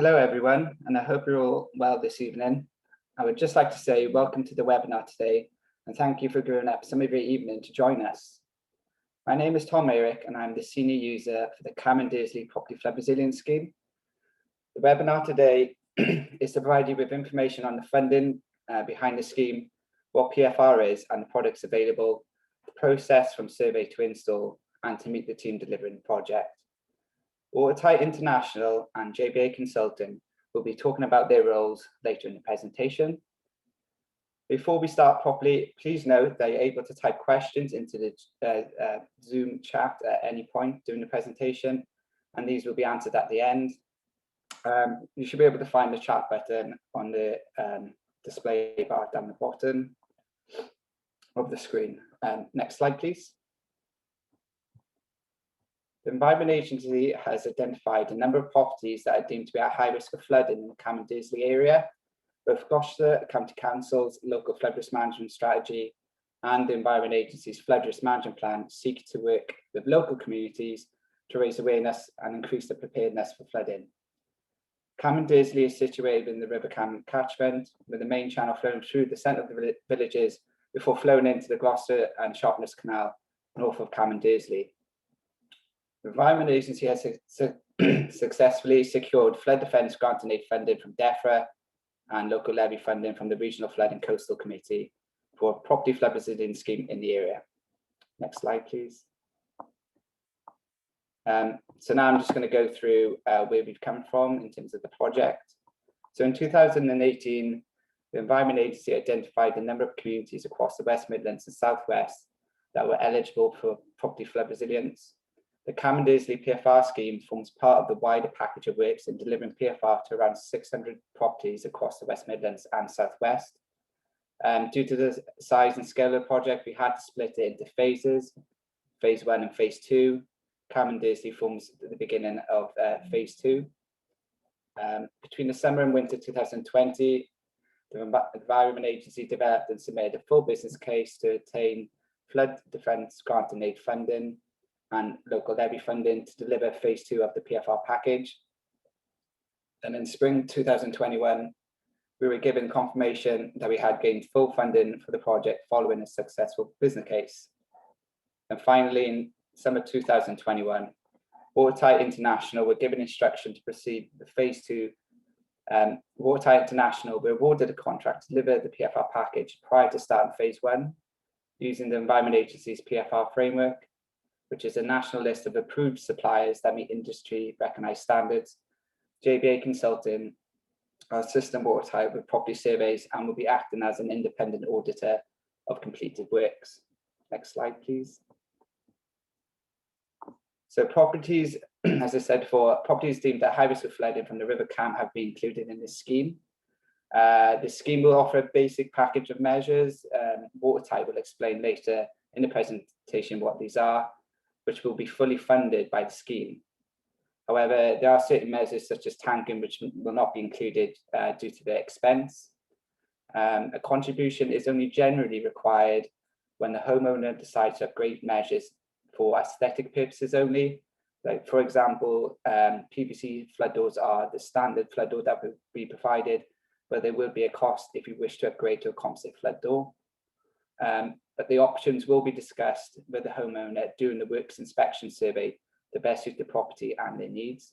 Hello everyone, and I hope you're all well this evening. I would just like to say welcome to the webinar today, and thank you for giving up some of your evening to join us. My name is Tom Eric, and I'm the Senior User for the Cam and Dursley Property Flood Resilience Scheme. The webinar today is to provide you with information on the funding behind the scheme, what PFR is and the products available, the process from survey to install, and to meet the team delivering the project. Watertight International and JBA Consulting will be talking about their roles later in the presentation. Before we start properly, please note that you're able to type questions into the Zoom chat at any point during the presentation, and these will be answered at the end. You should be able to find the chat button on the display bar down the bottom of the screen. Next slide, please. The Environment Agency has identified a number of properties that are deemed to be at high risk of flooding in the Cam and Dursley area. Both Gloucester County Council's local flood risk management strategy and the Environment Agency's flood risk management plan seek to work with local communities to raise awareness and increase the preparedness for flooding. Cam and Dursley is situated in the River Cam catchment, with the main channel flowing through the centre of the villages before flowing into the Gloucester and Sharpness Canal north of Cam and Dursley. The Environment Agency has successfully secured flood defence grant and aid funding from DEFRA and local levy funding from the Regional Flood and Coastal Committee for a property flood resilience scheme in the area. Next slide, please. So now I'm just going to go through where we've come from in terms of the project. So in 2018, the Environment Agency identified a number of communities across the West Midlands and South West that were eligible for property flood resilience. The Cam and Dursley PFR scheme forms part of the wider package of works in delivering PFR to around 600 properties across the West Midlands and South West. Due to the size and scale of the project, we had to split it into phases, phase 1 and phase 2. Cam and Dursley forms the beginning of phase 2. Between the summer and winter 2020, the Environment Agency developed and submitted a full business case to attain flood defence grant and aid funding and local levy funding to deliver phase 2 of the PFR package. And in spring 2021, we were given confirmation that we had gained full funding for the project following a successful business case. And finally, in summer 2021, Watertight International were given instruction to proceed with phase 2. Watertight International were awarded a contract to deliver the PFR package prior to starting phase 1, using the Environment Agency's PFR framework, which is a national list of approved suppliers that meet industry recognised standards. JBA Consulting are assisting Watertight with property surveys and will be acting as an independent auditor of completed works. Next slide, please. So properties, as I said before, properties deemed at high risk of flooding from the River Cam have been included in this scheme. This scheme will offer a basic package of measures. Watertight will explain later in the presentation what these are, which will be fully funded by the scheme. However, there are certain measures such as tanking which will not be included due to their expense. A contribution is only generally required when the homeowner decides to upgrade measures for aesthetic purposes only. Like, for example, PVC flood doors are the standard flood door that will be provided, but there will be a cost if you wish to upgrade to a composite flood door. But the options will be discussed with the homeowner during the works inspection survey to best suit the property and their needs.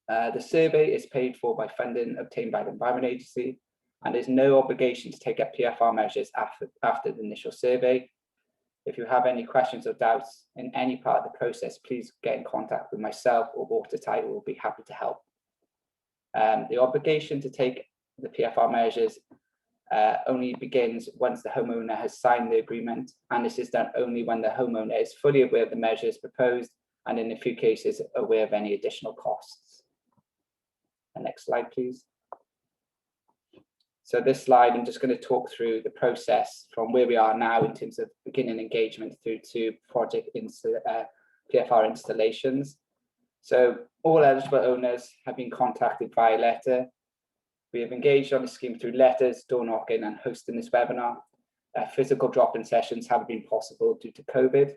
The survey is paid for by funding obtained by the Environment Agency, and there's no obligation to take up PFR measures after the initial survey. If you have any questions or doubts in any part of the process, please get in contact with myself or Watertight, who will be happy to help. The obligation to take the PFR measures only begins once the homeowner has signed the agreement, and this is done only when the homeowner is fully aware of the measures proposed and in a few cases aware of any additional costs. And next slide, please. So this slide, I'm just going to talk through the process from where we are now in terms of beginning engagement through to project PFR installations. So all eligible owners have been contacted via letter. We have engaged on the scheme through letters, door knocking and hosting this webinar. Physical drop-in sessions haven't been possible due to COVID.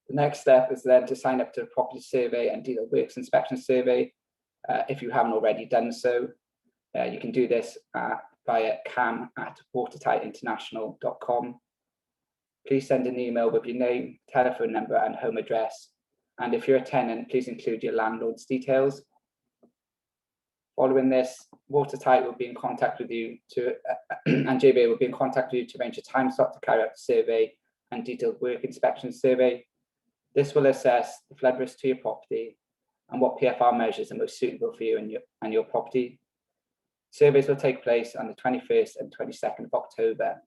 The next step is then to sign up to a property survey and deed of works inspection survey. If you haven't already done so, you can do this via cam@watertightinterntional.com. Please send an email with your name, telephone number and home address. And if you're a tenant, please include your landlord's details. Following this, Watertight will be in contact with you and JBA will be in contact with you to arrange a time slot to carry out the survey and detailed work inspection survey. This will assess the flood risk to your property and what PFR measures are most suitable for you and your property. Surveys will take place on the 21st and 22nd of October.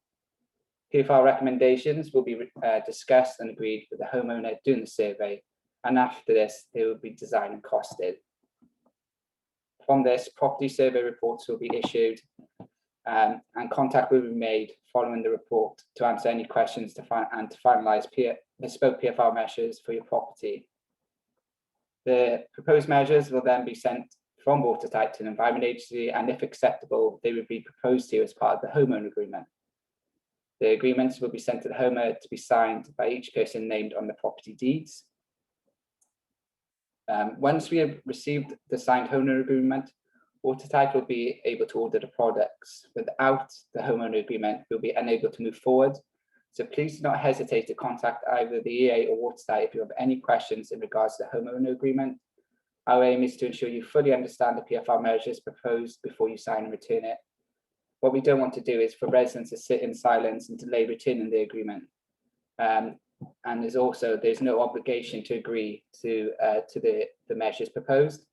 PFR recommendations will be discussed and agreed with the homeowner doing the survey, and after this, they will be designed and costed. From this, property survey reports will be issued and contact will be made following the report to answer any questions and to finalise bespoke PFR measures for your property. The proposed measures will then be sent from Watertight to an Environment Agency, and if acceptable, they would be proposed to you as part of the homeowner agreement. The agreements will be sent to the homeowner to be signed by each person named on the property deeds. Once we have received the signed homeowner agreement, Watertight will be able to order the products. Without the homeowner agreement, we'll be unable to move forward. So please do not hesitate to contact either the EA or Watertight if you have any questions in regards to the homeowner agreement. Our aim is to ensure you fully understand the PFR measures proposed before you sign and return it. What we don't want to do is for residents to sit in silence and delay returning the agreement. And there's no obligation to agree to the measures proposed.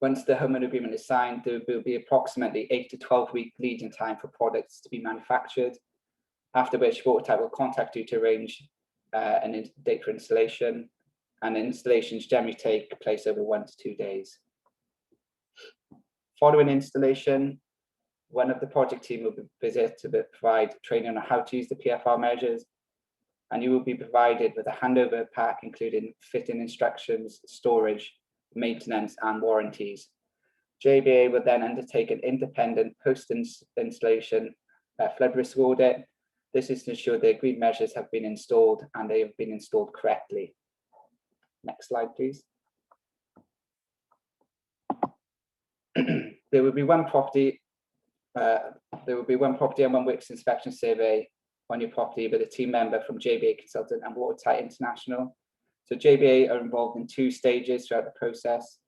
Once the homeowner agreement is signed, there will be approximately 8 to 12 week lead-in time for products to be manufactured, after which Watertight will contact you to arrange a date for installation, and installations generally take place over 1 to 2 days. Following installation, one of the project team will visit to provide training on how to use the PFR measures, and you will be provided with a handover pack including fitting instructions, storage, maintenance and warranties. JBA will then undertake an independent post-installation flood risk audit. This is to ensure the agreed measures have been installed and they have been installed correctly. Next slide, please. There will be one property and one works inspection survey on your property with a team member from JBA Consultant and Watertight International. So JBA are involved in 2 stages throughout the process.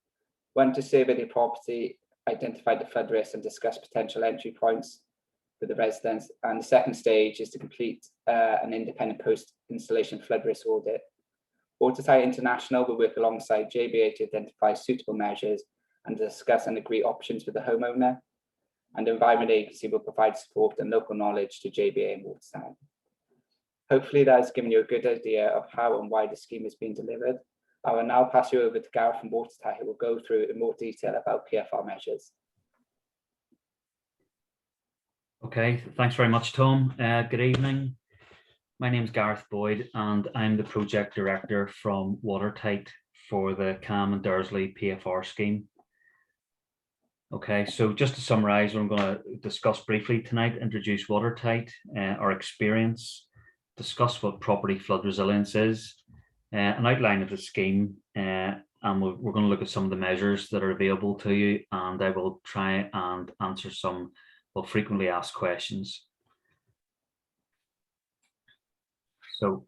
One, to survey the property, identify the flood risk and discuss potential entry points for the residents. And the second stage is to complete an independent post-installation flood risk audit. Watertight International will work alongside JBA to identify suitable measures and discuss and agree options with the homeowner. And the Environment Agency will provide support and local knowledge to JBA and Watertight. Hopefully that has given you a good idea of how and why the scheme is being delivered. I will now pass you over to Gareth from Watertight, who will go through in more detail about PFR measures. Okay, thanks very much, Tom. Good evening. My name is Gareth Boyd and I'm the Project Director from Watertight for the Cam and Dursley PFR scheme. Okay, so just to summarise what I'm going to discuss briefly tonight, introduce Watertight, our experience, discuss what property flood resilience is, an outline of the scheme, and we're going to look at some of the measures that are available to you, and I will try and answer some frequently asked questions. So,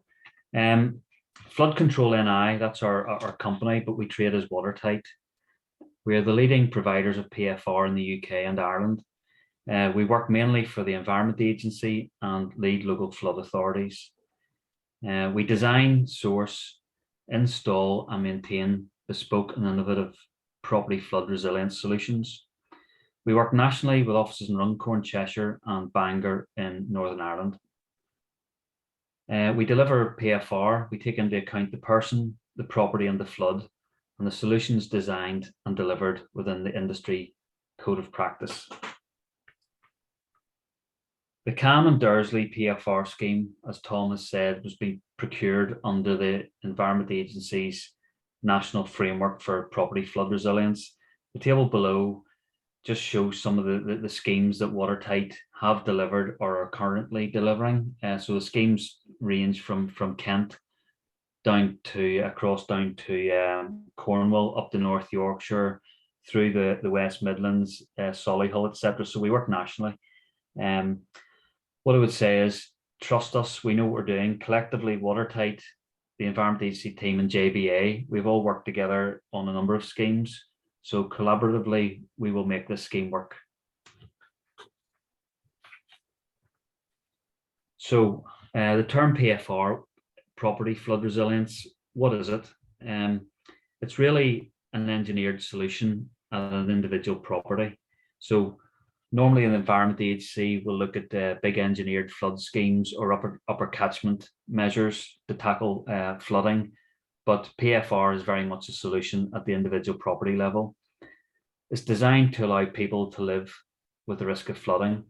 Flood Control NI, that's our company, but we trade as Watertight. We are the leading providers of PFR in the UK and Ireland. We work mainly for the Environment Agency and lead local flood authorities. We design, source, install and maintain bespoke and innovative property flood resilience solutions. We work nationally with offices in Runcorn, Cheshire and Bangor in Northern Ireland. We deliver PFR. We take into account the person, the property and the flood, and the solutions designed and delivered within the industry code of practice. The Cam and Dursley PFR scheme, as Tom has said, was being procured under the Environment Agency's National Framework for Property Flood Resilience. The table below just shows some of the schemes that Watertight have delivered or are currently delivering. So the schemes range from Kent across down to Cornwall, up to North Yorkshire, through the West Midlands, Solihull, etc. So we work nationally. What I would say is, trust us, we know what we're doing. Collectively, Watertight, the Environment Agency team and JBA, we've all worked together on a number of schemes. So collaboratively, we will make this scheme work. So the term PFR, property flood resilience, what is it? It's really an engineered solution at an individual property. So normally an Environment Agency will look at big engineered flood schemes or upper catchment measures to tackle flooding, but PFR is very much a solution at the individual property level. It's designed to allow people to live with the risk of flooding.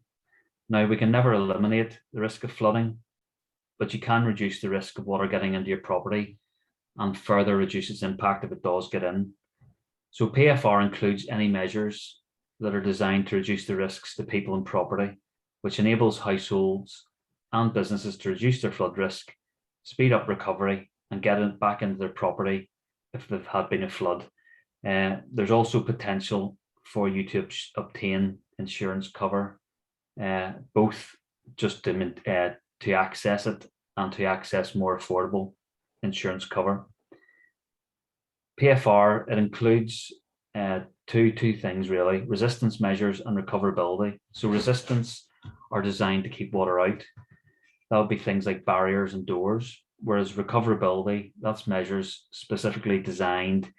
Now, we can never eliminate the risk of flooding, but you can reduce the risk of water getting into your property and further reduce its impact if it does get in. So PFR includes any measures that are designed to reduce the risks to people and property, which enables households and businesses to reduce their flood risk, speed up recovery, and get it back into their property if there had been a flood. There's also potential for you to obtain insurance cover, both just to access it and to access more affordable insurance cover. PFR, it includes two things really: resistance measures and recoverability. So resistance are designed to keep water out. That would be things like barriers and doors, whereas recoverability, that's measures specifically designed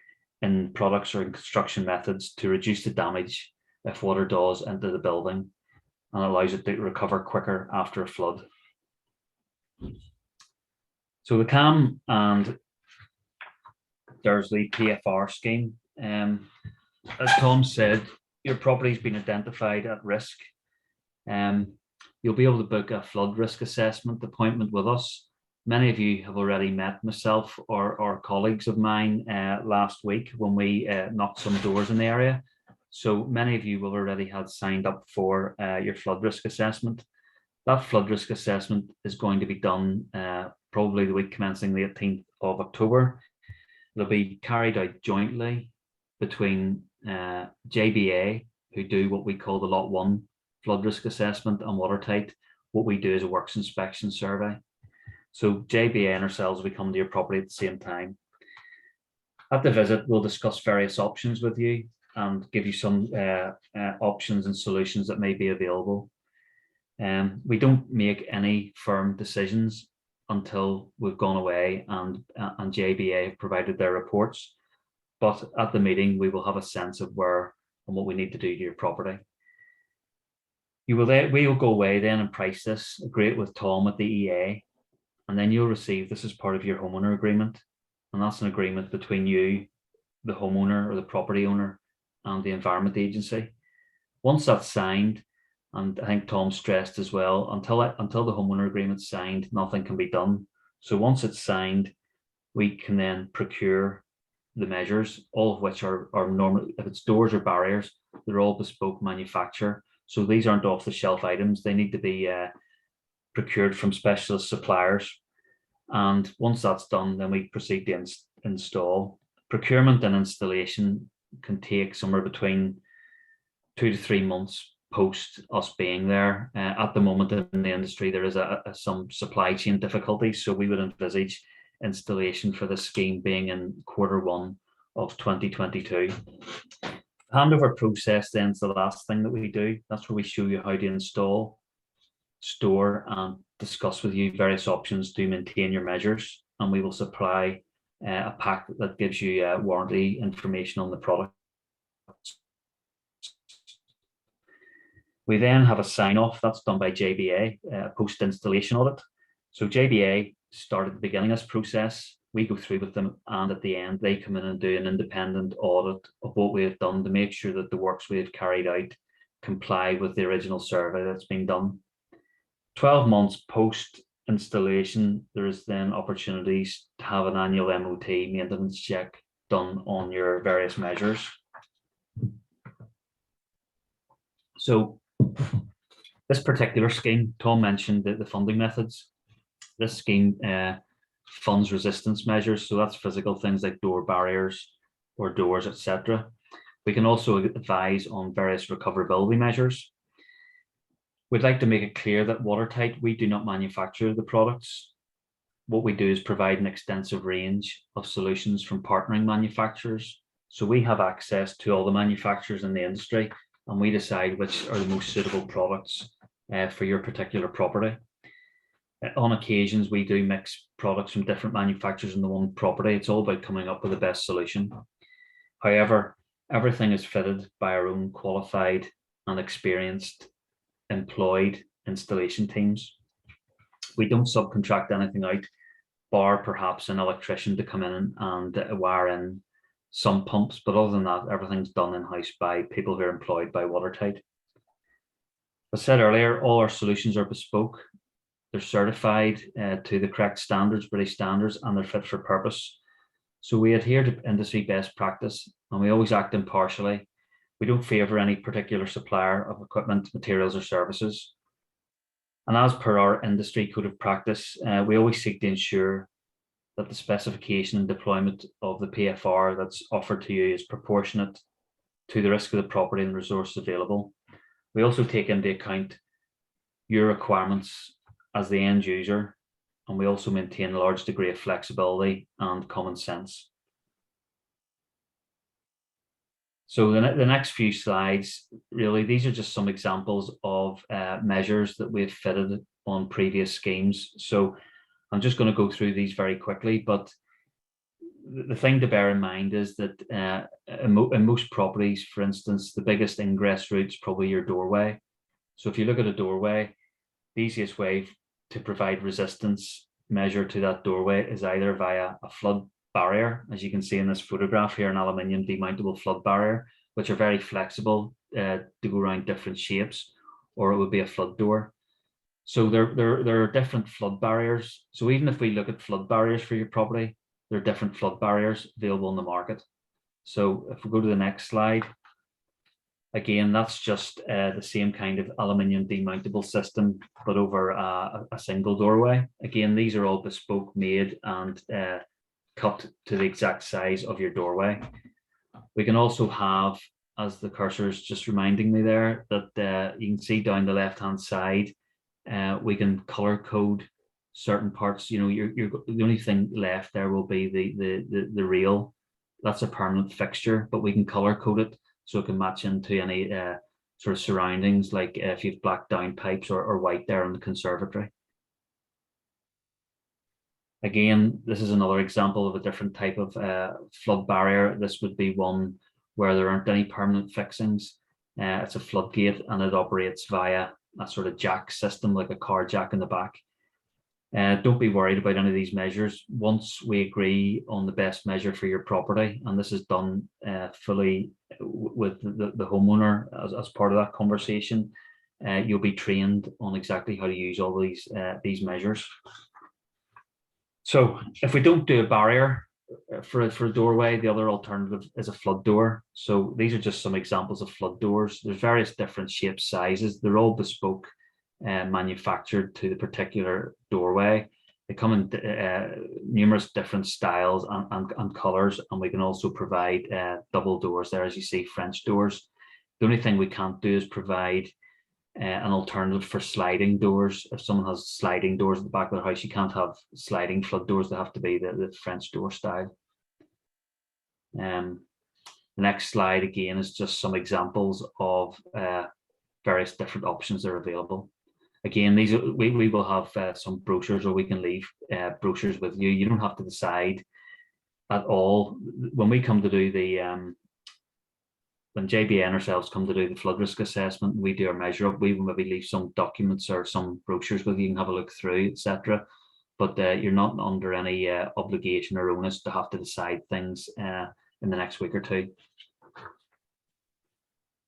in products or in construction methods to reduce the damage if water does enter the building, and allows it to recover quicker after a flood. So the CAM and Dursley PFR scheme, as Tom said, your property's been identified at risk. You'll be able to book a flood risk assessment appointment with us. Many of you have already met myself or colleagues of mine last week when we knocked some doors in the area. So many of you will already have signed up for your flood risk assessment. That flood risk assessment is going to be done probably the week commencing the 18th of October. It'll be carried out jointly between JBA, who do what we call the Lot 1 flood risk assessment, and Watertight. What we do is a works inspection survey. So JBA and ourselves, we come to your property at the same time. At the visit, we'll discuss various options with you and give you some options and solutions that may be available. We don't make any firm decisions until we've gone away and JBA have provided their reports. But at the meeting, we will have a sense of where and what we need to do to your property. We will go away then and price this, agree it with Tom at the EA, and then you'll receive this as part of your homeowner agreement. And that's an agreement between you, the homeowner or the property owner, and the Environment Agency. Once that's signed, and I think Tom stressed as well, until the homeowner agreement's signed, nothing can be done. So once it's signed, we can then procure the measures, all of which are normal. If it's doors or barriers, they're all bespoke manufacture. So these aren't off-the-shelf items. They need to be procured from specialist suppliers. And once that's done, then we proceed to install. Procurement and installation can take somewhere between 2 to 3 months post us being there. At the moment in the industry, there is some supply chain difficulties. So we would envisage installation for the scheme being in Q1 of 2022. Handover process then is the last thing that we do. That's where we show you how to install, store, and discuss with you various options to maintain your measures. And we will supply a pack that gives you warranty information on the product. We then have a sign-off that's done by JBA, post-installation audit. So JBA start at the beginning of this process, we go through with them, and at the end they come in and do an independent audit of what we have done to make sure that the works we have carried out comply with the original survey that's been done. 12 months post installation, there is then opportunities to have an annual MOT maintenance check done on your various measures. So this particular scheme, Tom mentioned the funding methods. This scheme funds resistance measures. So that's physical things like door barriers or doors, etc. We can also advise on various recoverability measures. We'd like to make it clear that Watertight, we do not manufacture the products. What we do is provide an extensive range of solutions from partnering manufacturers. So we have access to all the manufacturers in the industry, and we decide which are the most suitable products for your particular property. On occasions, we do mix products from different manufacturers in the one property. It's all about coming up with the best solution. However, everything is fitted by our own qualified and experienced employed installation teams. We don't subcontract anything out, bar perhaps an electrician to come in and wire in some pumps, but other than that, everything's done in-house by people who are employed by Watertight. As I said earlier, all our solutions are bespoke. They're certified to the correct standards, British standards, and they're fit for purpose. So we adhere to industry best practice, and we always act impartially. We don't favour any particular supplier of equipment, materials, or services. And as per our industry code of practice, we always seek to ensure that the specification and deployment of the PFR that's offered to you is proportionate to the risk of the property and resources available. We also take into account your requirements as the end user, and we also maintain a large degree of flexibility and common sense. So the next few slides, really, these are just some examples of measures that we've fitted on previous schemes. So I'm just going to go through these very quickly, but the thing to bear in mind is that in most properties, for instance, the biggest ingress route is probably your doorway. So if you look at a doorway, the easiest way to provide resistance measure to that doorway is either via a flood barrier, as you can see in this photograph here, an aluminium demountable flood barrier, which are very flexible to go around different shapes, or it would be a flood door. So there are different flood barriers. So even if we look at flood barriers for your property, there are different flood barriers available in the market. So if we go to the next slide, again, that's just the same kind of aluminium demountable system, but over a single doorway. Again, these are all bespoke made and cut to the exact size of your doorway. We can also have, as the cursor is just reminding me there, that you can see down the left-hand side, we can color code certain parts. You know, the only thing left there will be the rail. That's a permanent fixture, but we can color code it so it can match into any sort of surroundings, like if you've black down pipes or white there in the conservatory. Again, this is another example of a different type of flood barrier. This would be one where there aren't any permanent fixings. It's a floodgate, and it operates via a sort of jack system, like a car jack in the back. Don't be worried about any of these measures. Once we agree on the best measure for your property, and this is done fully with the homeowner as part of that conversation, you'll be trained on exactly how to use all these measures. So if we don't do a barrier for a doorway, the other alternative is a flood door. So these are just some examples of flood doors. There's various different shapes, sizes. They're all bespoke and manufactured to the particular doorway. They come in numerous different styles and colors, and we can also provide double doors there, as you see, French doors. The only thing we can't do is provide an alternative for sliding doors. If someone has sliding doors at the back of the house, you can't have sliding flood doors. They have to be the French door style. The next slide again is just some examples of various different options that are available. Again, these are, we will have some brochures, or we can leave brochures with you. You don't have to decide at all. When we come to do the when JBN ourselves come to do the flood risk assessment, we do our measure up. We will maybe leave some documents or some brochures with you. You can have a look through, etc. But you're not under any obligation or onus to have to decide things in the next week or two.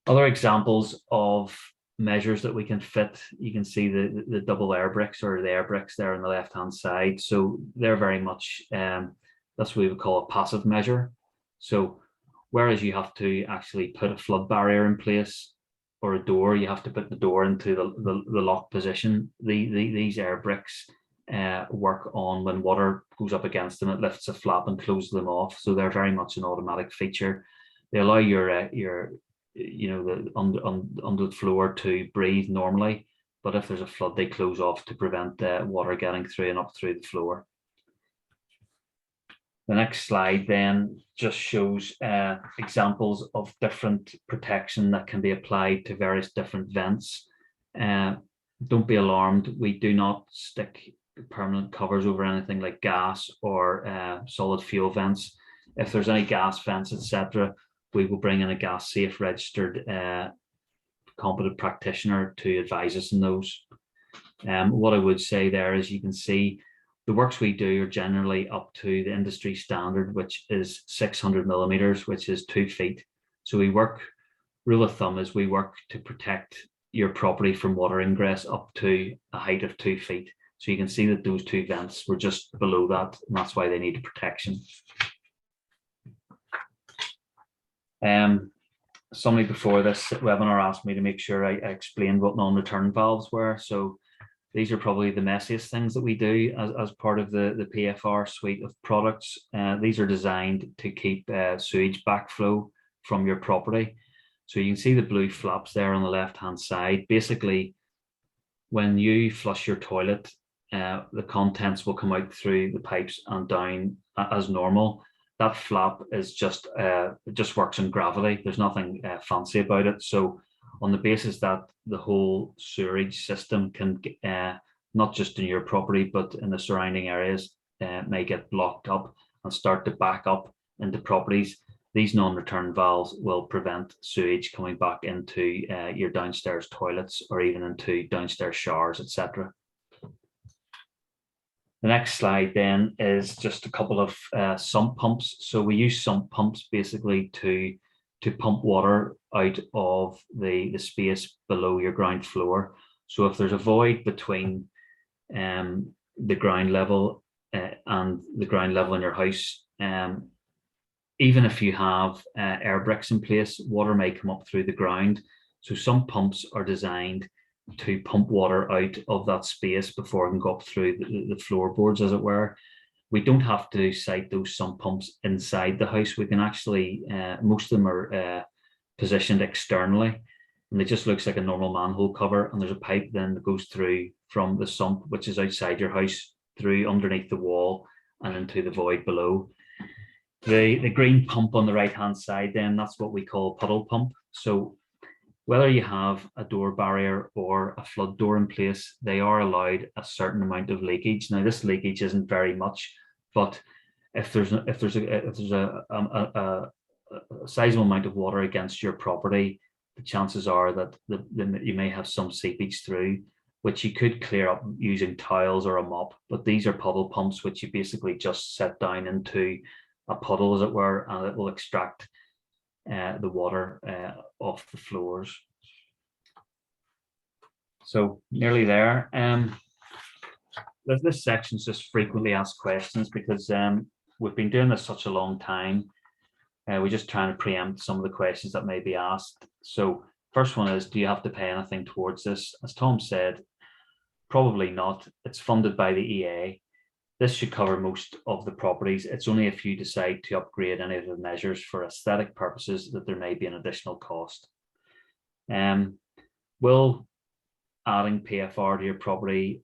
Other examples of measures that we can fit, you can see the double air bricks, or the air bricks there on the left hand side. So they're very much that's what we would call a passive measure. So whereas you have to actually put a flood barrier in place, or a door, you have to put the door into the lock position. These air bricks work on when water goes up against them. It lifts a flap and closes them off, so they're very much an automatic feature. They allow your the under the floor to breathe normally, but if there's a flood, they close off to prevent water getting through and up through the floor. The next slide then just shows examples of different protection that can be applied to various different vents. Don't be alarmed, we do not stick permanent covers over anything like gas or solid fuel vents. If there's any gas vents, etc., we will bring in a gas safe registered competent practitioner to advise us in those. What I would say there is, you can see the works we do are generally up to the industry standard, which is 600 millimeters, which is 2 feet. So we work, rule of thumb is we work to protect your property from water ingress up to a height of 2 feet. So you can see that those 2 vents were just below that, and that's why they need protection. Somebody before this webinar asked me to make sure I explained what non-return valves were. So these are probably the messiest things that we do as part of the PFR suite of products. These are designed to keep sewage backflow from your property. So you can see the blue flaps there on the left-hand side. Basically, when you flush your toilet, the contents will come out through the pipes and down as normal. That flap is just it just works in gravity. There's nothing fancy about it. So on the basis that the whole sewerage system can, not just in your property, but in the surrounding areas, may get blocked up and start to back up into properties, these non-return valves will prevent sewage coming back into your downstairs toilets or even into downstairs showers, etc. The next slide then is just a couple of sump pumps. So we use sump pumps basically to pump water out of the space below your ground floor. So if there's a void between the ground level and the ground level in your house, even if you have air bricks in place, water may come up through the ground. So some pumps are designed to pump water out of that space before it can go up through the floorboards, as it were. We don't have to site those sump pumps inside the house. We can actually, most of them are positioned externally, and it just looks like a normal manhole cover, and there's a pipe then that goes through from the sump, which is outside your house, through underneath the wall and into the void below. The green pump on the right hand side then, that's what we call a puddle pump. So whether you have a door barrier or a flood door in place, they are allowed a certain amount of leakage. Now this leakage isn't very much, but if there's a sizable amount of water against your property, the chances are that you may have some seepage through, which you could clear up using towels or a mop. But these are puddle pumps, which you basically just set down into a puddle, as it were, and it will extract the water off the floors. So nearly there. This section's just frequently asked questions, because we've been doing this such a long time. We're just trying to preempt some of the questions that may be asked. So first one is, do you have to pay anything towards this? As Tom said, probably not. It's funded by the EA. This should cover most of the properties. It's only if you decide to upgrade any of the measures for aesthetic purposes that there may be an additional cost. Will adding PFR to your property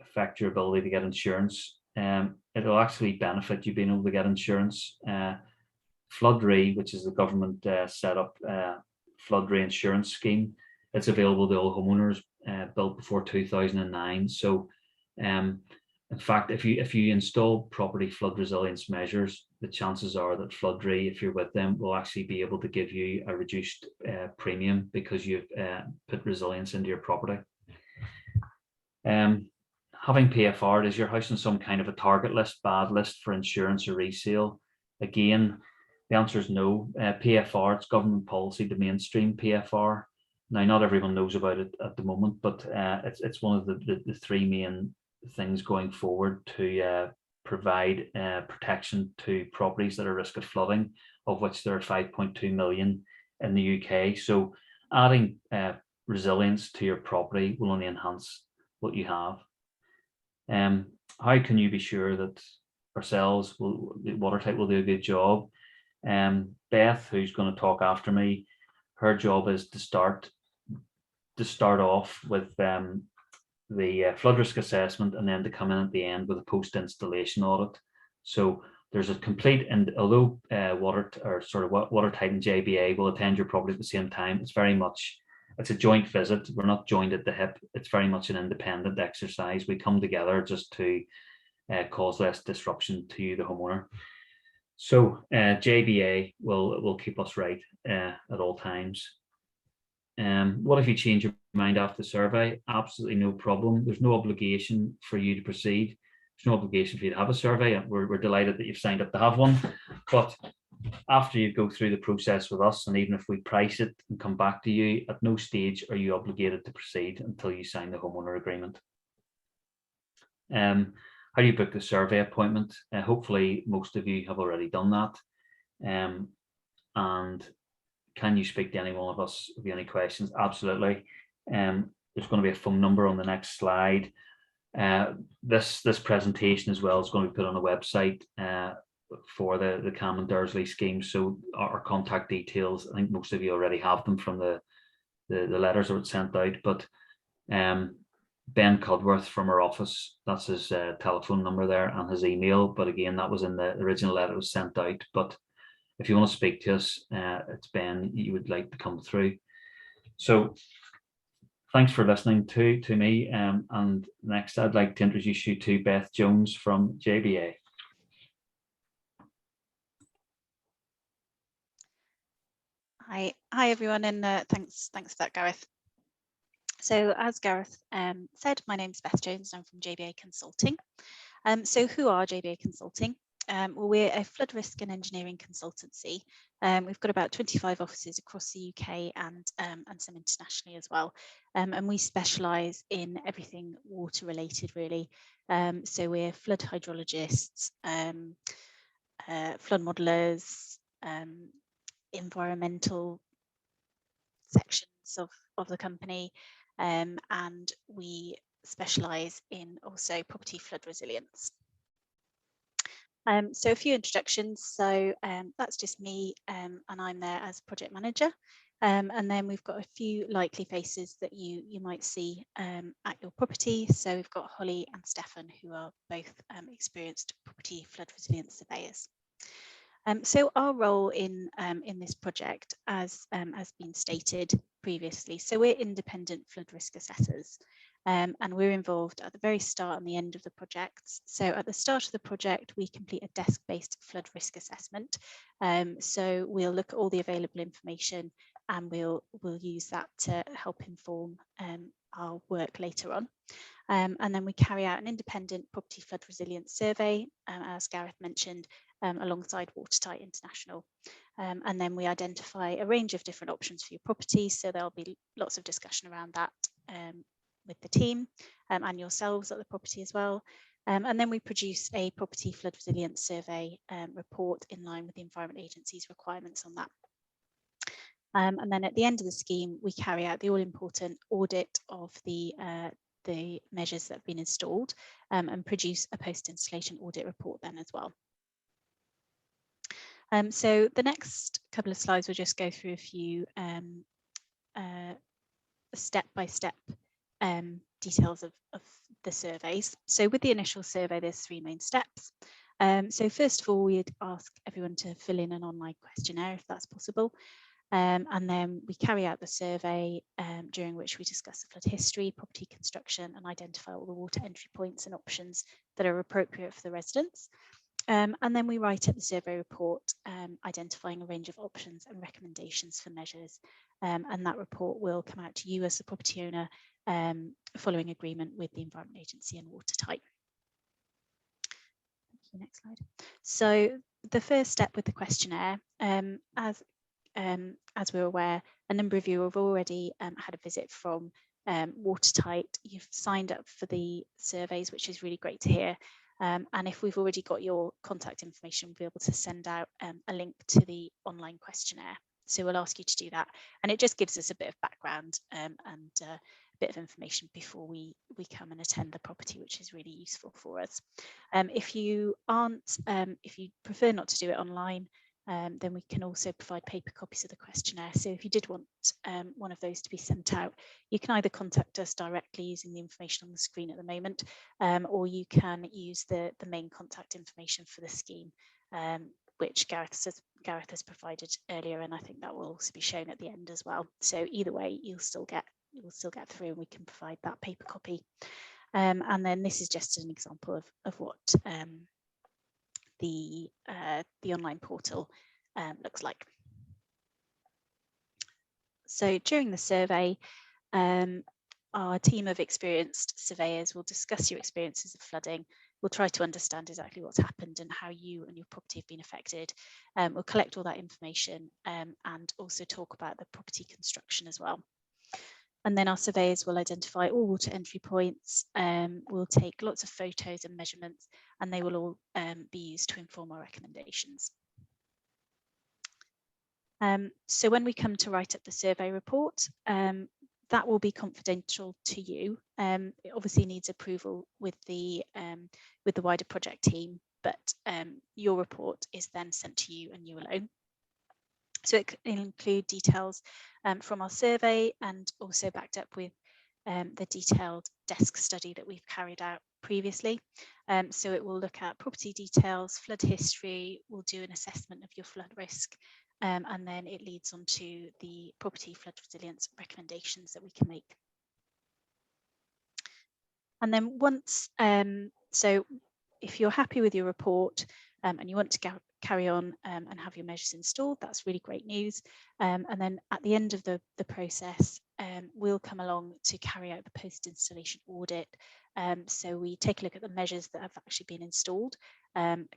affect your ability to get insurance? It'll actually benefit you being able to get insurance. Flood Re, which is the government set up flood reinsurance scheme, it's available to all homeowners built before 2009. So in fact, if you install property flood resilience measures, the chances are that Flood Re, if you're with them, will actually be able to give you a reduced premium because you've put resilience into your property. Having PFR, is your house on some kind of a target list, bad list for insurance or resale? Again, the answer is no. PFR, it's government policy to mainstream PFR. Now, not everyone knows about it at the moment, but it's one of the 3 main things going forward to provide protection to properties that are at risk of flooding, of which there are 5.2 million in the UK. So adding resilience to your property will only enhance what you have. how can you be sure that ourselves, Watertight, will do a good job? Beth, who's going to talk after me, her job is to start off with the flood risk assessment, and then to come in at the end with a post-installation audit. So there's a complete, and although Watertight and JBA will attend your property at the same time, it's a joint visit. We're not joined at the hip. It's very much an independent exercise. We come together just to cause less disruption to you, the homeowner. So JBA will keep us right at all times. What if you change your mind after the survey? Absolutely no problem. There's no obligation for you to proceed. There's no obligation for you to have a survey. We're delighted that you've signed up to have one. But after you go through the process with us, and even if we price it and come back to you, at no stage are you obligated to proceed until you sign the homeowner agreement. How do you book the survey appointment? Hopefully most of you have already done that. And can you speak to any one of us if you have any questions? Absolutely. There's going to be a phone number on the next slide. This presentation as well is going to be put on a website for the Cam and Dursley scheme. So our contact details, I think most of you already have them from the letters that were sent out, but Ben Cudworth from our office, that's his telephone number there, and his email. But again, that was in the original letter that was sent out. But if you want to speak to us, it's Ben you would like to come through. So thanks for listening to me. And next, I'd like to introduce you to Beth Jones from JBA. Hi everyone, and thanks for that, Gareth. So as Gareth said, my name is Beth Jones and I'm from JBA Consulting. So who are JBA Consulting? Well, we're a flood risk and engineering consultancy. We've got about 25 offices across the UK and some internationally as well. And we specialise in everything water related, really. So we're flood hydrologists, flood modelers, environmental sections of the company, and we specialise in also property flood resilience. So a few introductions. So that's just me, and I'm there as project manager. And then we've got a few likely faces that you might see at your property. So we've got Holly and Stefan, who are both experienced property flood resilience surveyors. So our role in this project, as been stated previously, so we're independent flood risk assessors, and we're involved at the very start and the end of the project. So at the start of the project, we complete a desk-based flood risk assessment. So we'll look at all the available information and we'll use that to help inform our work later on. And then we carry out an independent property flood resilience survey, as Gareth mentioned, alongside Watertight International. And then we identify a range of different options for your property. So there'll be lots of discussion around that with the team and yourselves at the property as well. And then we produce a property flood resilience survey report in line with the Environment Agency's requirements on that. And then at the end of the scheme, we carry out the all-important audit of the measures that have been installed and produce a post-installation audit report then as well. So the next couple of slides will just go through a few step-by-step details of the surveys. So with the initial survey, there's 3 main steps. So first of all, we'd ask everyone to fill in an online questionnaire if that's possible. And then we carry out the survey during which we discuss the flood history, property construction, and identify all the water entry points and options that are appropriate for the residents. And then we write up the survey report, identifying a range of options and recommendations for measures. And that report will come out to you as the property owner following agreement with the Environment Agency and Watertight. Thank you. Next slide. So the first step with the questionnaire, as we're aware, a number of you have already had a visit from Watertight. You've signed up for the surveys, which is really great to hear. And if we've already got your contact information, we'll be able to send out a link to the online questionnaire. So we'll ask you to do that. And it just gives us a bit of background and a bit of information before we come and attend the property, which is really useful for us. If you prefer not to do it online, then we can also provide paper copies of the questionnaire. So if you did want one of those to be sent out, you can either contact us directly using the information on the screen at the moment, or you can use the main contact information for the scheme, which Gareth has provided earlier, and I think that will also be shown at the end as well. So either way, you'll still get through, and we can provide that paper copy. And then this is just an example of what the online portal looks like. So during the survey, our team of experienced surveyors will discuss your experiences of flooding. We'll try to understand exactly what's happened and how you and your property have been affected. We'll collect all that information and also talk about the property construction as well. And then our surveyors will identify all water entry points. We'll take lots of photos and measurements, and they will all be used to inform our recommendations. So when we come to write up the survey report, that will be confidential to you. It obviously needs approval with the wider project team, but your report is then sent to you and you alone. So it can include details from our survey, and also backed up with the detailed desk study that we've carried out previously. So it will look at property details, flood history, we'll do an assessment of your flood risk, and then it leads on to the property flood resilience recommendations that we can make. And then once, so if you're happy with your report and you want to carry on and have your measures installed, that's really great news. And then at the end of the process, we'll come along to carry out the post-installation audit. So we take a look at the measures that have actually been installed,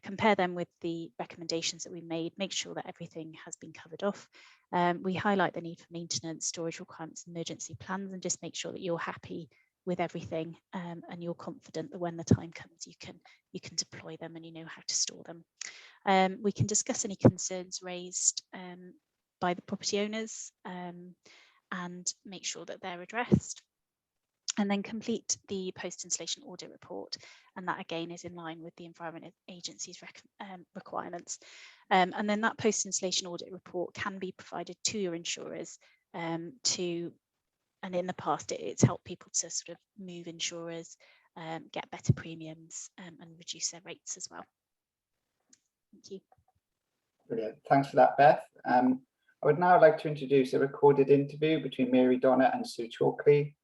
compare them with the recommendations that we made, make sure that everything has been covered off. We highlight the need for maintenance, storage requirements, emergency plans, and just make sure that you're happy with everything and you're confident that when the time comes, you can deploy them and you know how to store them. We can discuss any concerns raised by the property owners and make sure that they're addressed, and then complete the post-installation audit report, and that again is in line with the Environment Agency's requirements. And then that post-installation audit report can be provided to your insurers and in the past it's helped people to sort of move insurers, get better premiums and reduce their rates as well. Thank you. Brilliant. Thanks for that, Beth. I would now like to introduce a recorded interview between Mary Donner and Sue Chalkley.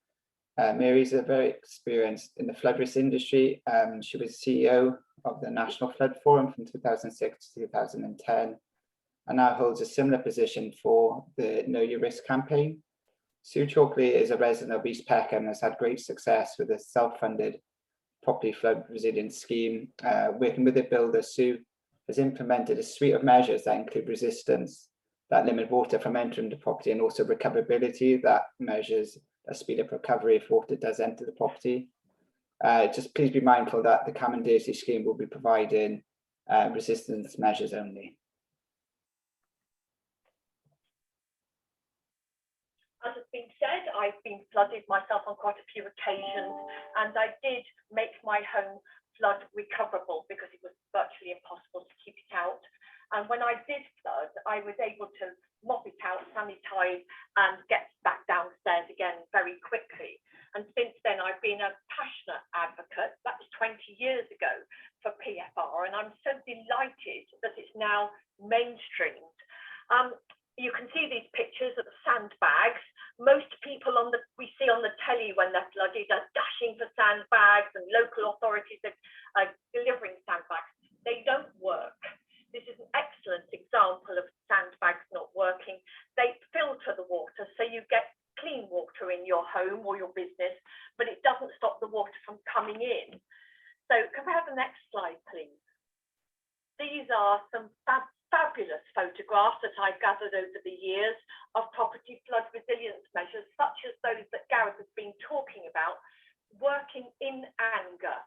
Mary's very experienced in the flood risk industry. She was CEO of the National Flood Forum from 2006 to 2010, and now holds a similar position for the Know Your Risk campaign. Sue Chalkley is a resident of East Peckham and has had great success with a self-funded property flood resilience scheme. Working with the builder, Sue has implemented a suite of measures that include resistance, that limit water from entering the property, and also recoverability that measures a speed of recovery if water does enter the property. Just please be mindful that the Cam and Dursley scheme will be providing resistance measures only. As has been said, I've been flooded myself on quite a few occasions, and I did make my home flood recoverable because it was virtually impossible to keep it out. And when I did flood, I was able to mop it out, sanitize, and get back downstairs again very quickly. And since then, I've been a passionate advocate. That was 20 years ago for PFR, and I'm so delighted that it's now mainstreamed. You can see these pictures of the sandbags. Most people we see on the telly when they're flooded are dashing for sandbags, and local authorities are delivering sandbags. They don't work. This is an excellent example of sandbags not working. They filter the water, so you get clean water in your home or your business, but it doesn't stop the water from coming in. So can we have the next slide, please? These are some fabulous photographs that I've gathered over the years of property flood resilience measures, such as those that Gareth has been talking about, working in anger.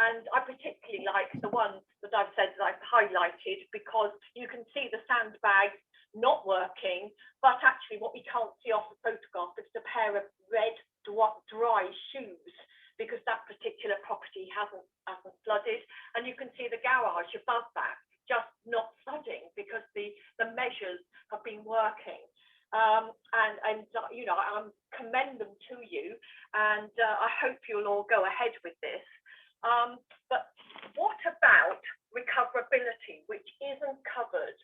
And I particularly like the ones that I've said that I've highlighted, because you can see the sandbags not working, but actually what we can't see off the photograph is a pair of red dry shoes, because that particular property hasn't flooded, and you can see the garage above that just not flooding because the measures have been working. And you know, I commend them to you, and I hope you'll all go ahead with this. But what about recoverability, which isn't covered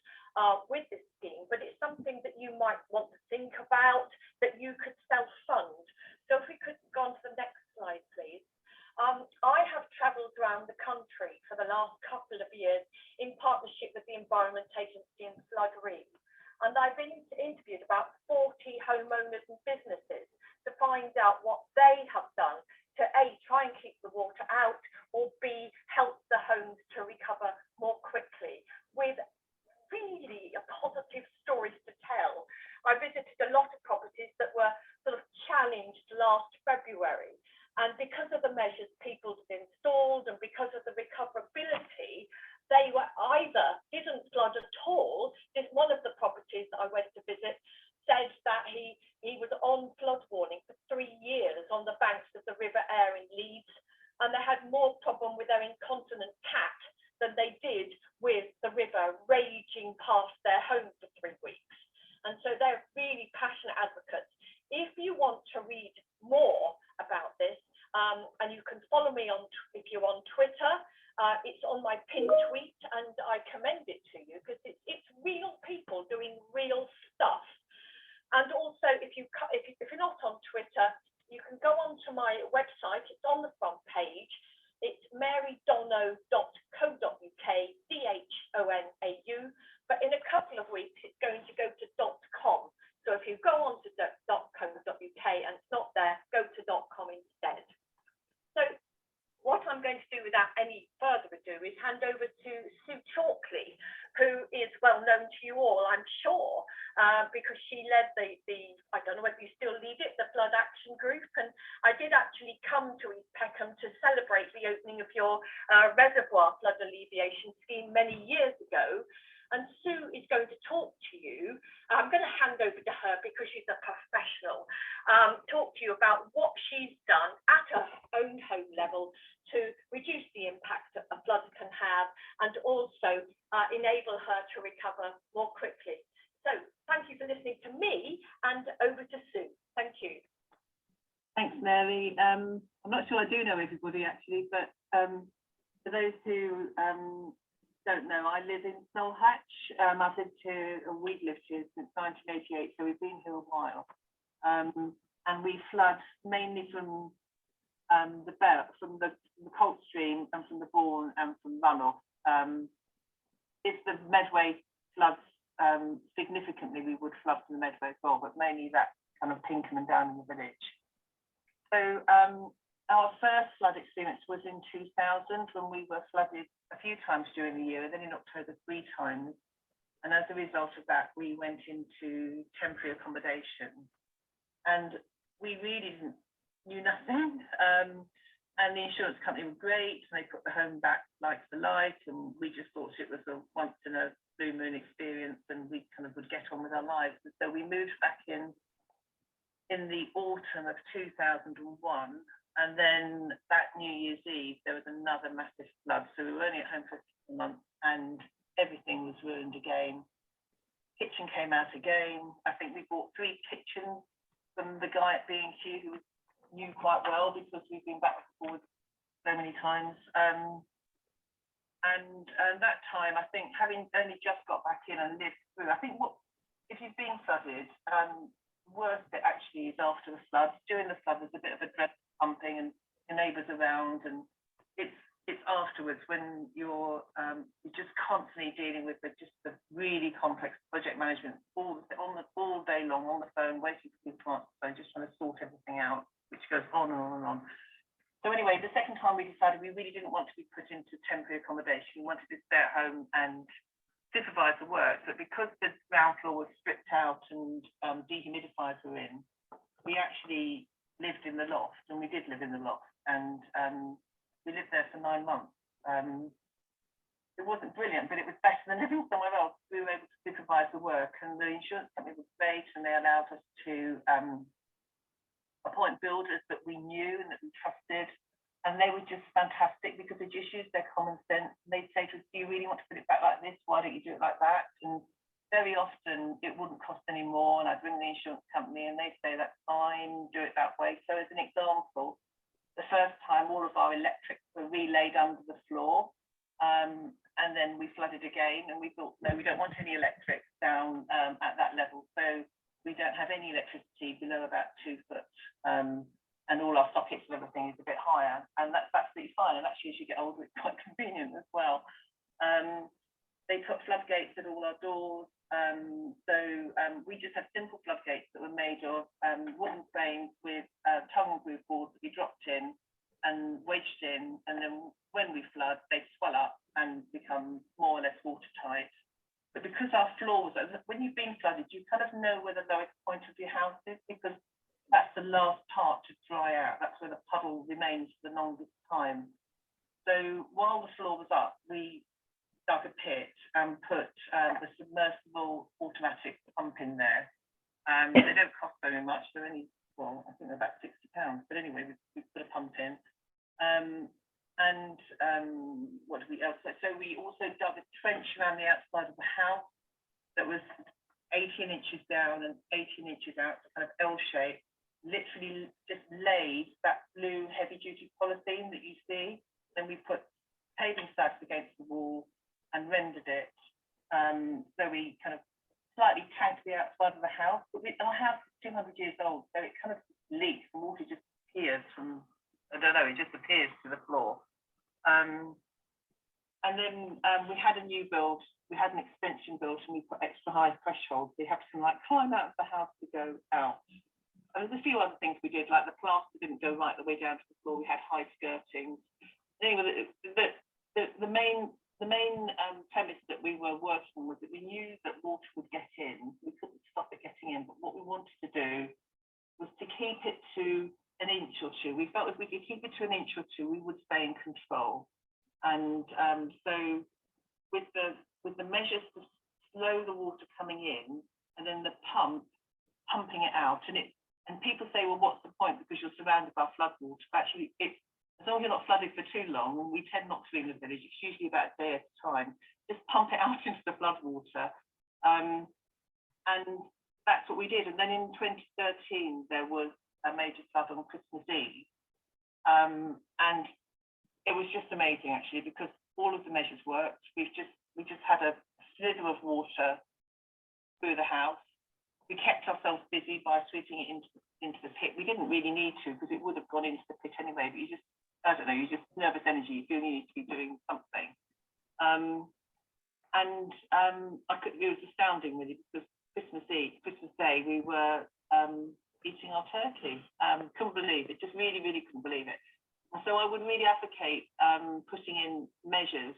with this scheme, but it's something that you might want to think about, that you could self-fund? So if we could go on to the next slide, please. I have travelled around the country for the last couple of years in partnership with the Environment Agency and Flood Re, and I've been interviewed about 40 homeowners and businesses to find out what they have done to A, try and keep the water out, or B, help the homes to recover more quickly, with really positive stories to tell. I visited a lot of properties that were sort of challenged last February, and because of the measures people have installed and because of the recoverability, they were either didn't flood at all. One of the properties that I went to visit said that he was on flood warning for 3 years on the banks of the River Aire in Leeds, and they had more problem with their incontinent cat than they did with the river raging past their home for 3 weeks. And so they're really passionate advocates. If you want to read more about this, and you can follow me if you're on Twitter, it's on my pinned tweet, and I commend it to you because it's real people doing real stuff. And also, if you're not on Twitter, you can go onto my website. It's on the front page. It's marydonno.co.uk, DHONAU. But in a couple of weeks, it's going to go to .com. So if you go on to .co.uk and it's not there, go to .com instead. So what I'm going to do without any further ado is hand over to Sue Chalkley, who is well known to you all, I'm sure, because she led the I don't know whether you still lead it, the Flood Action Group. And I did actually come to East Peckham to celebrate the opening of your reservoir flood alleviation scheme many years ago. And Sue is going to talk to you. I'm going to hand over to her because she's a professional. Talk to you about what she's done at her own home level to reduce the impact that a flood can have, and also enable her to recover more quickly. So thank you for listening to me, and over to Sue. Thank you. Thanks, Mary. I'm not sure I do know everybody actually, but for those who don't know, I live in Solhatch. I've lived here, we've lived here since 1988, so we've been here a while. And we flood mainly from the belt, from the Colt Stream and from the Bourne and from runoff. If the Medway floods significantly, we would flood from the Medway as well, but mainly that kind of Pinkham and down in the village. So our first flood experience was in 2000 when we were flooded a few times during the year, and then in October 3 times. And as a result of that, we went into temporary accommodation. And we really knew nothing. And the insurance company were great, and they put the home back like for like, and we just thought it was a once in a blue moon experience, and we kind of would get on with our lives. And so we moved back in the autumn of 2001. And then that New Year's Eve, there was another massive flood. So we were only at home for 6 months, and everything was ruined again. Kitchen came out again. I think we bought 3 kitchens from the guy at B&Q who knew quite well, because we've been back and forward so many times. And that time, I think, having only just got back in and lived through, I think if you've been flooded, worst bit actually is after the flood. During the flood, there's a bit of a dread pumping and your neighbours around, and it's afterwards when you're just constantly dealing with the really complex project management all day long on the phone, waiting for people to answer the phone, just trying to sort everything out, which goes on and on and on. So anyway, the second time we decided we really didn't want to be put into temporary accommodation. We wanted to stay at home and supervise the work, but because the ground floor was stripped out and dehumidifiers were in, we actually lived in the loft, and we did live in the loft, and we lived there for 9 months. It wasn't brilliant, but it was better than living somewhere else. We were able to supervise the work, and the insurance company was great, and they allowed us to appoint builders that we knew and that we trusted. And they were just fantastic because they just used their common sense. And they'd say to us, do you really want to put it back like this? Why don't you do it like that? And very often it wouldn't cost any more. And I'd ring the insurance company and they'd say, that's fine, do it that way. So as an example, the first time all of our electrics were relayed under the floor. And then we flooded again and we thought, no, we don't want any electrics down at that level. So we don't have any electricity below about 2 foot. And all our sockets and everything is a bit higher, and that's absolutely fine. And actually, as you get older, it's quite convenient as well. They put floodgates at all our doors, so we just have simple floodgates that were made of wooden frames with tongue groove boards that we dropped in and wedged in, and then when we flood, they swell up and become more or less watertight. But because our floors, when you've been flooded, you kind of know where the lowest point of your house is, because that's the last part to dry out. That's where the puddle remains for the longest time. So while the floor was up, we dug a pit and put the submersible automatic pump in there. They don't cost very much. They're only, well, I think they're about £60. But anyway, we put a pump in. What did we else? So we also dug a trench around the outside of the house that was 18 inches down and 18 inches out, so kind of L shape. Literally just laid that blue heavy duty polythene that you see. Then we put paving slabs against the wall and rendered it. So we kind of slightly tanked the outside of the house. But our house is 200 years old, so it kind of leaks and water just appears from, I don't know, it just appears to the floor. And then we had a new build, we had an extension built, and we put extra high thresholds. So you have to like climb out of the house to go out. And there's a few other things we did, like the plaster didn't go right the way down to the floor. We had high skirting. Anyway, the main premise that we were working was that we knew that water would get in. We couldn't stop it getting in, but what we wanted to do was to keep it to an inch or two. We felt if we could keep it to an inch or two, we would stay in control. And so with the measures to slow the water coming in, and then the pumping it out, and people say, well, what's the point? Because you're surrounded by flood water. But actually, as long as you're not flooded for too long, and we tend not to be in the village, it's usually about a day at a time, just pump it out into the flood water. And that's what we did. And then in 2013, there was a major flood on Christmas Eve. And it was just amazing, actually, because all of the measures worked. We just had a slither of water through the house. We kept ourselves busy by sweeping it into the pit. We didn't really need to, because it would have gone into the pit anyway, but I don't know, you just nervous energy, you feel you need to be doing something. It was astounding, really, because Christmas Day, we were eating our turkey. Couldn't believe it, just really, really couldn't believe it. And so I would really advocate putting in measures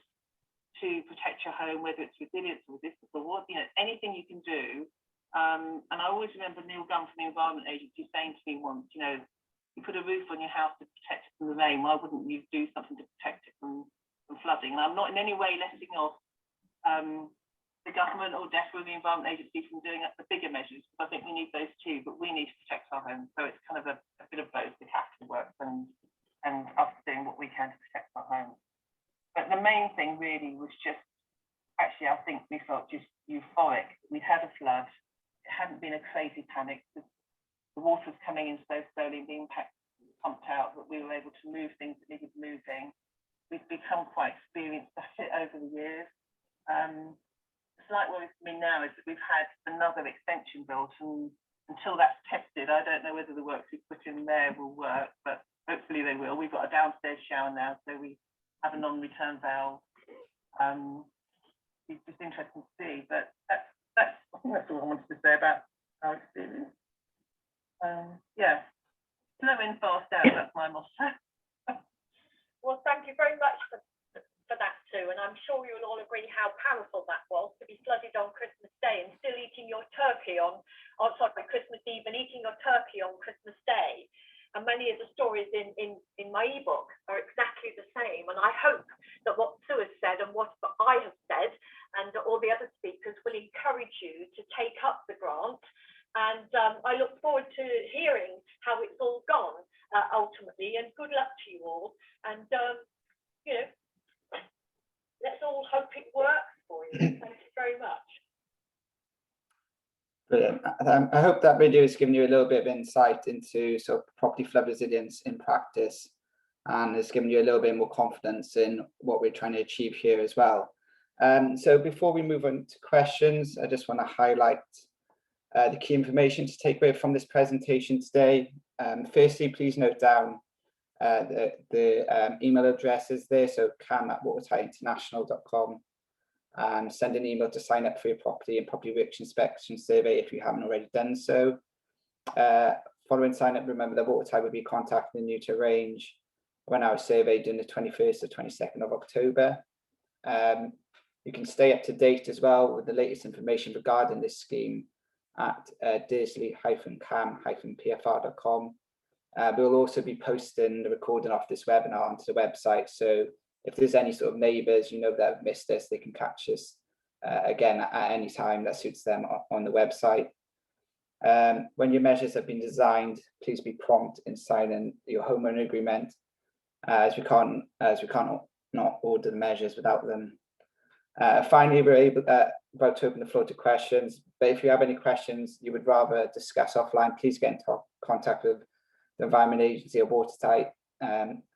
to protect your home, whether it's resilience or resistance or what, anything you can do. And I always remember Neil Gunn from the Environment Agency saying to me once, you put a roof on your house to protect it from the rain, why wouldn't you do something to protect it from flooding? And I'm not in any way letting off the government or definitely the Environment Agency from doing the bigger measures, because I think we need those too, but we need to protect our homes. So it's kind of a bit of both, the capital work and us doing what we can to protect our homes. But the main thing really was just, actually, I think we felt just euphoric. We'd had a flood. It hadn't been a crazy panic. The water was coming in so slowly and being pumped out that we were able to move things that needed moving. We've become quite experienced at it over the years. The slight worry for me now is that we've had another extension built, and until that's tested, I don't know whether the works we put in there will work, but hopefully they will. We've got a downstairs shower now, so we have a non-return valve. It's just interesting to see, but I think that's all I wanted to say about our experience. Yeah, slow in, fast out, that's my motto. Well, thank you very much for that too, and I'm sure you'll all agree how powerful that was, to be flooded on Christmas Day and still eating your turkey on Christmas Eve and eating your turkey on Christmas Day. And many of the stories in my ebook are exactly the same. And I hope that what Sue has said and what I have all hope it works for you. Thank you very much. Brilliant. I hope that video has given you a little bit of insight into sort of property flood resilience in practice, and has given you a little bit more confidence in what we're trying to achieve here as well. So before we move on to questions, I just want to highlight the key information to take away from this presentation today. Firstly, please note down the email addresses there, so cam@watertightinterntional.com. Send an email to sign up for your property and property works inspection survey if you haven't already done so. Following sign up, remember that Watertight will be contacting you to arrange a 1-hour survey during the 21st or 22nd of October. You can stay up to date as well with the latest information regarding this scheme at Dursley-cam-pfr.com. We'll also be posting the recording of this webinar onto the website, so if there's any sort of neighbours you know that have missed us, they can catch us again at any time that suits them on the website. When your measures have been designed, please be prompt in signing your homeowner agreement, as we can't not order the measures without them. Finally, we're about to open the floor to questions, but if you have any questions you would rather discuss offline, please get in contact with the Environment Agency or Watertight.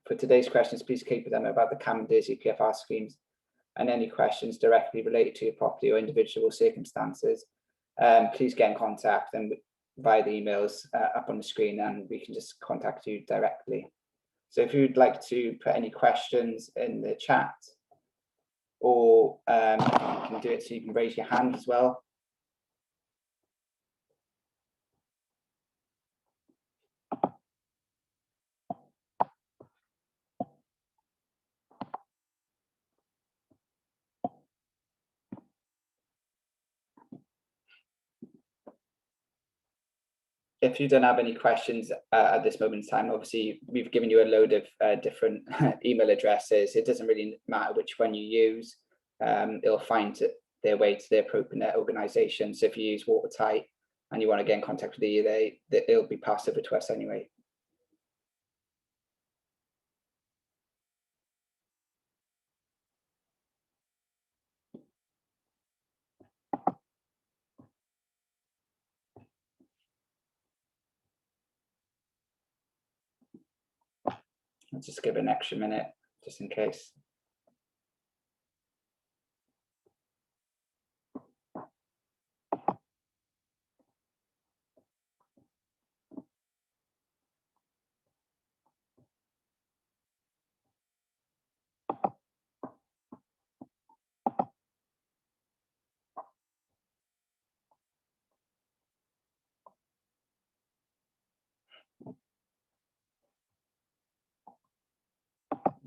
For today's questions, please keep them about the Cam and Dursley PFR schemes, and any questions directly related to your property or individual circumstances, please get in contact and via the emails up on the screen, and we can just contact you directly. So if you'd like to put any questions in the chat, or you can do it so you can raise your hand as well. If you don't have any questions at this moment in time, obviously we've given you a load of different email addresses. It doesn't really matter which one you use. It'll find their way to the appropriate organisation. So if you use Watertight and you want to get in contact with it'll be passed over to us anyway. I'll just give it an extra minute, just in case.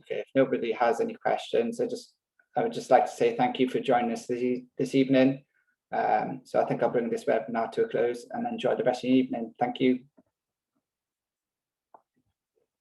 Okay, if nobody has any questions, I would just like to say thank you for joining us this evening. So I think I'll bring this webinar to a close and enjoy the rest of your evening. Thank you.